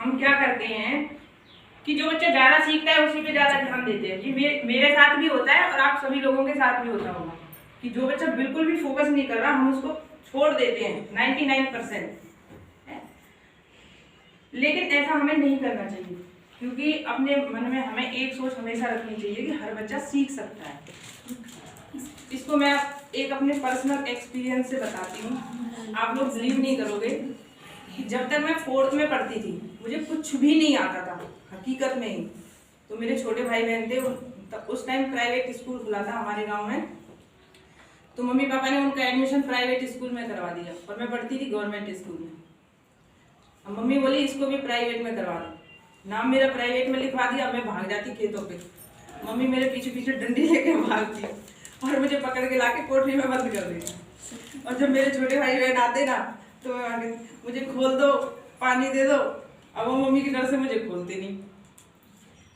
हम क्या करते हैं कि जो बच्चा ज़्यादा सीखता है उसी पे ज़्यादा ध्यान देते हैं। ये मेरे साथ भी होता है और आप सभी लोगों के साथ भी होता होगा कि जो बच्चा बिल्कुल भी फोकस नहीं कर रहा हम उसको छोड़ देते हैं 99%। लेकिन ऐसा हमें नहीं करना चाहिए, क्योंकि अपने मन में हमें एक सोच हमेशा रखनी चाहिए कि हर बच्चा सीख सकता है। इसको मैं एक अपने पर्सनल एक्सपीरियंस से बताती हूँ। आप लोग बिलीव नहीं करोगे कि जब तक मैं 4th में पढ़ती थी मुझे कुछ भी नहीं आता था हकीकत में ही। तो मेरे छोटे भाई बहन थे, उस टाइम प्राइवेट स्कूल खुला था हमारे गांव में, तो मम्मी पापा ने उनका एडमिशन प्राइवेट स्कूल में करवा दिया और मैं पढ़ती थी गवर्नमेंट स्कूल में। अब मम्मी बोली इसको भी प्राइवेट में करवा दो। नाम मेरा प्राइवेट में लिखवा दिया। मैं भाग जाती खेतों पे, मम्मी मेरे पीछे पीछे डंडी लेके भागती और मुझे पकड़ के लाके कोठरी में बंद कर देती। और जब मेरे छोटे भाई बहन आते ना तो मुझे खोल दो, पानी दे दो। अब वो मम्मी के डर से मुझे खोलते नहीं।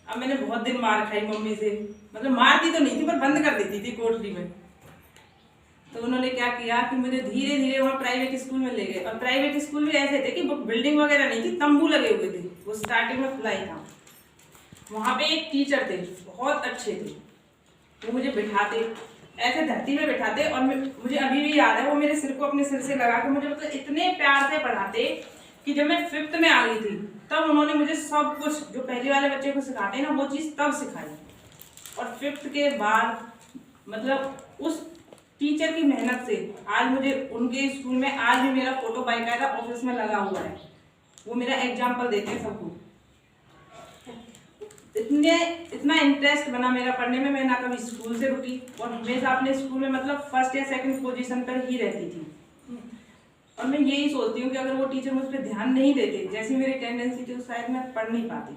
अब मैंने बहुत दिन मार खाई मम्मी से, मतलब मारती तो नहीं थी पर बंद कर देती थी कोठरी में। तो उन्होंने क्या किया कि मुझे धीरे धीरे वहाँ प्राइवेट स्कूल में ले गए। और प्राइवेट स्कूल भी ऐसे थे कि बिल्डिंग वगैरह नहीं थी, तंबू लगे हुए थे। वो स्टार्टिंग में खुला ही था। वहाँ पे एक टीचर थे, बहुत अच्छे थे। वो मुझे बिठाते, ऐसे धरती में बिठाते और मुझे अभी भी याद है वो मेरे सिर को अपने सिर से लगा के मुझे मतलब इतने प्यार से पढ़ाते कि जब मैं 5th में आ गई थी तब उन्होंने मुझे सब कुछ जो पहले वाले बच्चे को सिखाते हैं ना वो चीज़ तब सिखाई। और 5th के बाद मतलब उस टीचर की मेहनत से आज मुझे उनके स्कूल में आज भी मेरा फोटो बाकायदा ऑफिस में लगा हुआ है। वो मेरा एग्जाम्पल देते हैं सबको। इतना इंटरेस्ट बना मेरा पढ़ने में, मैं ना कभी स्कूल से रुकी और हमेशा अपने स्कूल में मतलब 1st या 2nd पोजीशन पर ही रहती थी। और मैं यही सोचती हूँ कि अगर वो टीचर मुझ पर ध्यान नहीं देते, जैसी मेरी टेंडेंसी थी, तो शायद मैं पढ़ नहीं पाती।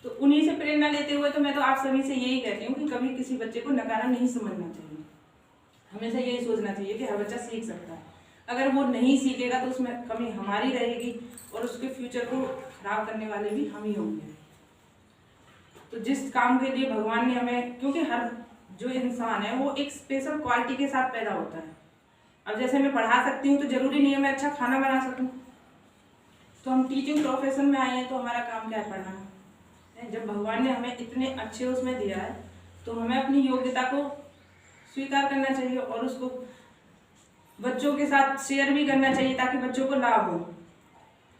तो उन्हीं से प्रेरणा लेते हुए तो मैं तो आप सभी से यही कहती हूँ कि कभी किसी बच्चे को नकारा नहीं समझना चाहिए। हमेशा यही सोचना चाहिए कि हर बच्चा सीख सकता है। अगर वो नहीं सीखेगा तो उसमें कमी हमारी रहेगी और उसके फ्यूचर को खराब करने वाले भी हम ही होंगे। तो जिस काम के लिए भगवान ने हमें, क्योंकि हर जो इंसान है वो एक स्पेशल क्वालिटी के साथ पैदा होता है। अब जैसे मैं पढ़ा सकती हूँ तो जरूरी नहीं है मैं अच्छा खाना बना सकूँ। तो हम टीचिंग प्रोफेशन में आए हैं तो हमारा काम क्या है, पढ़ाना। जब भगवान ने हमें इतने अच्छे उसमें दिया है तो हमें अपनी योग्यता को स्वीकार करना चाहिए और उसको बच्चों के साथ शेयर भी करना चाहिए ताकि बच्चों को लाभ हो।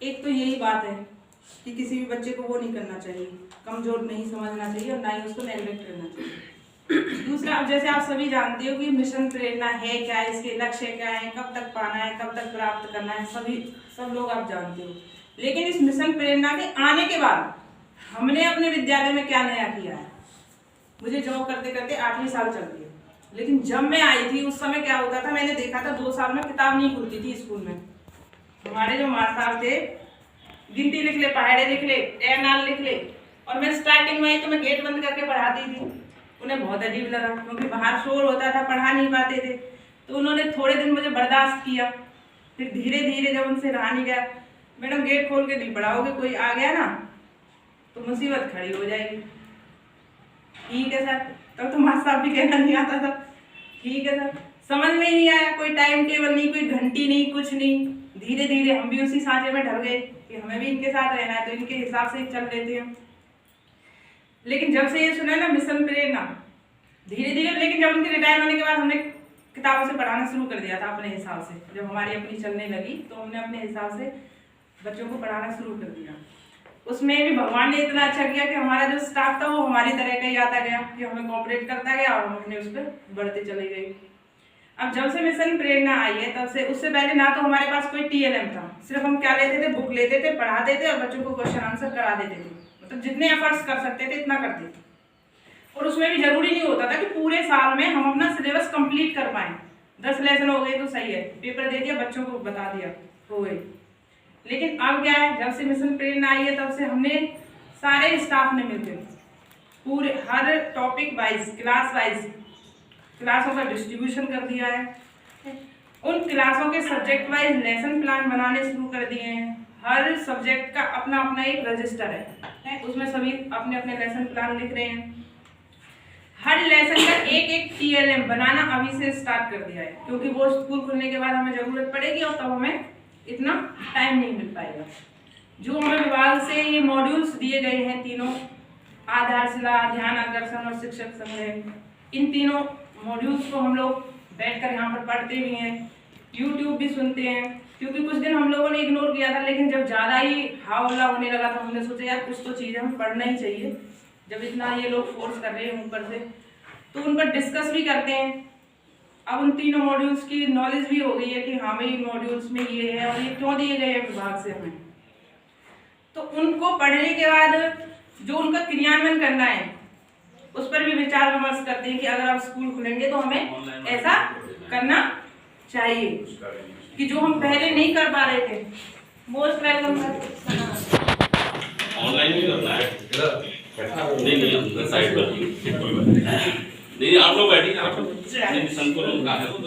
एक तो यही बात है कि किसी भी बच्चे को वो नहीं करना चाहिए, कमजोर नहीं समझना चाहिए और ना ही उसको नेगलेक्ट करना चाहिए। दूसरा, अब जैसे आप सभी जानते हो कि मिशन प्रेरणा है क्या, इसके लक्ष्य क्या है, कब तक पाना है, कब तक प्राप्त करना है, सब लोग आप जानते हो। लेकिन इस मिशन प्रेरणा के आने के बाद हमने अपने विद्यालय में क्या नया किया है। मुझे जॉब करते करते 8वीं साल चल गई, लेकिन जब मैं आई थी उस समय क्या होता था, मैंने देखा था 2 साल में किताब नहीं खुलती थी स्कूल में। हमारे जो मास्टर साहब थे, गिनती लिख ले, पहाड़े लिख ले, नाल लिख ले। और मैं स्टार्टिंग में आई तो मैं गेट बंद करके पढ़ाती थी। उन्हें बहुत अजीब लगा क्योंकि बाहर शोर होता था, पढ़ा नहीं पाते थे। तो उन्होंने थोड़े दिन मुझे बर्दाश्त किया। फिर धीरे धीरे जब उनसे रहा नहीं गया, मैडम गेट खोल के नहीं पढ़ाओगे, कोई आ गया ना तो मुसीबत खड़ी हो जाएगी। ठीक है सर। तब तो मास्टर साहब भी कहना नहीं आता था, ठीक है सर। समझ में ही नहीं आया, कोई टाइम टेबल नहीं, कोई घंटी नहीं, कुछ नहीं। धीरे धीरे हम भी उसी सांचे में ढल गए कि हमें भी इनके साथ रहना है तो इनके हिसाब से चल लेते हैं। लेकिन जब से ये सुना ना मिशन प्रेरणा, धीरे धीरे, लेकिन जब उनके रिटायर होने के बाद हमने किताबों से पढ़ाना शुरू कर दिया था अपने हिसाब से। जब हमारी अपनी चलने लगी तो हमने अपने हिसाब से बच्चों को पढ़ाना शुरू कर दिया। उसमें भी भगवान ने इतना अच्छा किया कि हमारा जो स्टाफ था वो हमारी तरह का ही आता गया, कि हमें कोऑपरेट करता गया और हम अपने उस पर बढ़ते चले गए। अब जब से मिशन प्रेरणा आई है तब से, उससे पहले ना तो हमारे पास कोई TLM था, सिर्फ हम क्या लेते थे, बुक लेते थे, पढ़ाते थे और बच्चों को क्वेश्चन आंसर करा देते थे। मतलब जितने एफर्ट्स कर सकते थे इतना करते थे। और उसमें भी जरूरी नहीं होता था कि पूरे साल में हम अपना सिलेबस कंप्लीट कर पाए। 10 लेसन हो गए तो सही है, पेपर दे दिया, बच्चों को बता दिया, हो गई। लेकिन अब क्या है, जब से मिशन प्रेरणा आई है तब से हमने सारे स्टाफ ने मिलकर पूरे हर टॉपिक वाइज, क्लास वाइज क्लासों का डिस्ट्रीब्यूशन कर दिया है। उन क्लासों के सब्जेक्ट वाइज लेसन प्लान बनाने शुरू कर दिए हैं। हर सब्जेक्ट का अपना अपना एक रजिस्टर है, उसमें सभी अपने अपने लेसन प्लान लिख रहे हैं। हर लेसन का एक एक TLM बनाना अभी से स्टार्ट कर दिया है, क्योंकि वो स्कूल खुलने के बाद हमें जरूरत पड़ेगी और तब हमें इतना टाइम नहीं मिल पाएगा। जो हमें विभाग से ये मॉड्यूल्स दिए गए हैं तीनों, आधारशिला, ध्यान आकर्षण और शिक्षक संग्रह, इन तीनों मॉड्यूल्स को हम लोग बैठकर यहाँ पर पढ़ते भी हैं, यूट्यूब भी सुनते हैं। क्योंकि कुछ दिन हम लोगों ने इग्नोर किया था, लेकिन जब ज़्यादा ही हावला होने लगा तो हमने सोचा यार कुछ तो चीज़ें हम पढ़ना ही चाहिए। जब इतना ये लोग फोर्स कर रहे हैं ऊपर से, तो उन पर डिस्कस भी करते हैं। अब उन तीनों मॉड्यूल्स की नॉलेज भी हो गई है कि हाँ भाई मॉड्यूल्स में ये है और ये क्यों दिए गए हैं विभाग से हमें। तो उनको पढ़ने के बाद जो उनका क्रियान्वयन करना है उस पर भी विचार विमर्श करते हैं कि अगर आप स्कूल खुलेंगे तो हमें ऐसा करना चाहिए कि जो हम पहले नहीं कर पा रहे थे। Most welcome sir. ऑनलाइन भी करना है। नहीं साइड पर नहीं, आप लोग बैठिए, आप लोग संकुल का है तो